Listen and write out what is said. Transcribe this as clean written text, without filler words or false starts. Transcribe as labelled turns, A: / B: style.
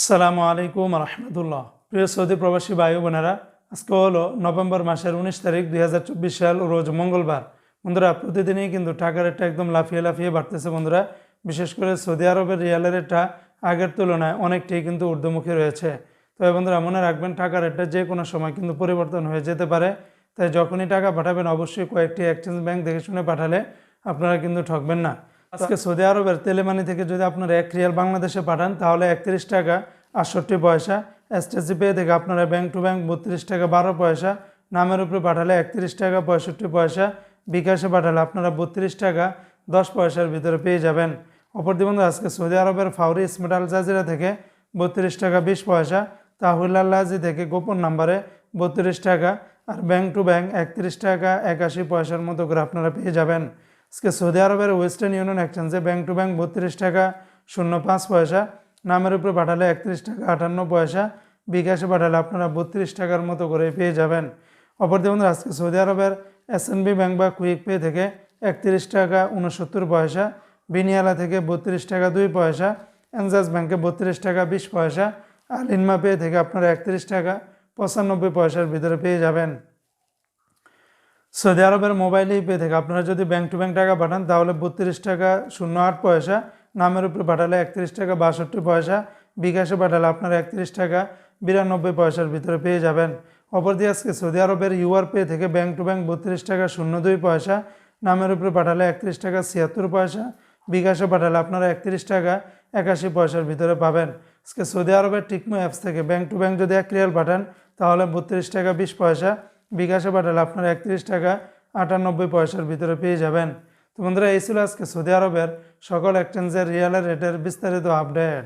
A: আসসালামু আলাইকুম রহমতুল্লাহ। প্রিয় সৌদি প্রবাসী ভাই বোনেরা, আজকে হলো নভেম্বর মাসের 19 তারিখ 2024 সাল, রোজ মঙ্গলবার। বন্ধুরা, প্রতিদিনই কিন্তু টাকার রেটটা একদম লাফিয়ে লাফিয়ে বাড়তেছে বন্ধুরা। বিশেষ করে সৌদি আরবের রিয়ালের রেটটা আগের তুলনায় অনেকটাই কিন্তু ঊর্ধ্বমুখী রয়েছে। তবে বন্ধুরা, মনে রাখবেন টাকার রেটটা যে কোনো সময় কিন্তু পরিবর্তন হয়ে যেতে পারে। তাই যখনই টাকা পাঠাবেন অবশ্যই কয়েকটি এক্সচেঞ্জ ব্যাংক দেখে শুনে পাঠালে আপনারা কিন্তু ঠকবেন না। আজকে সৌদি আরবের তেলেমানি থেকে যদি আপনারা 1 রিয়াল বাংলাদেশে পাঠান তাহলে 31 টাকা 68 পয়সা। এসটিসি পে থেকে আপনারা ব্যাংক টু ব্যাংক 32 টাকা 12 পয়সা। নামের উপরে পাঠালে 31 টাকা 65 পয়সা। বিকাশে পাঠালে আপনারা 32 টাকা 10 পয়সার ভিতরে পেয়ে যাবেন। অপরদিকে বন্ধু, আজকে সৌদি আরবের ফাউরি স্মার্ট আল জাজিরা থেকে 32 টাকা 20 পয়সা। তাহুল আল্লাজি থেকে গোপন নাম্বারে 32 টাকা। আর ব্যাংক টু ব্যাংক 31 টাকা 81 পয়সার মতো করে আপনারা পেয়ে যাবেন। আজকে সৌদি আরবের ওয়েস্টার্ন ইউনিয়ন এক্সচেঞ্জে ব্যাংক টু ব্যাংক 32 টাকা 05 পয়সা। নামের উপরে পাঠালে 31 টাকা 58 পয়সা। বিকাশে পাঠালে আপনারা 32 টাকার মতো করে পেয়ে যাবেন। অপরদিকে বন্ধুরা, আজকে সৌদি আরবের এসএনবি ব্যাংক বা কুইক পে থেকে 31 টাকা 69 পয়সা। বিনিয়ালা থেকে 32 টাকা 2 পয়সা। এনজাস ব্যাংকে 32 টাকা 20 পয়সা। আর ইনমা পে থেকে আপনারা 31 টাকা 95 পয়সার ভিতরে পেয়ে যাবেন। সৌদি আরবের মোবাইল পে থেকে আপনারা যদি ব্যাংক টু ব্যাংক টাকা পাঠান তাহলে 32 টাকা 08 পয়সা। নামের উপরে পাঠালে 31 টাকা 62 পয়সা। বিকাশে পাঠালে আপনারা 31 টাকা 92 পয়সার ভিতরে পেয়ে যাবেন। অপরদিকে আজকে সৌদি আরবের ইউআর পে থেকে ব্যাংক টু ব্যাংক 32 টাকা 02 পয়সা। নামের উপরে পাঠালে 31 টাকা 76 পয়সা। বিকাশে পাঠালে আপনারা 31 টাকা 81 পয়সার ভিতরে পাবেন। আজকে সৌদি আরবের টিকমো অ্যাপস থেকে ব্যাংক টু ব্যাংক যদি 1 রিয়াল পাঠান তাহলে 32 টাকা 20 পয়সা। বিকাশে পাঠালে আপনারা 31 টাকা 98 পয়সার ভিতরে পেয়ে যাবেন। তো বন্ধুরা, এই ছিল আজকে সৌদি আরবের সকল এক্সচেঞ্জের রিয়ালের রেটের বিস্তারিত আপডেট।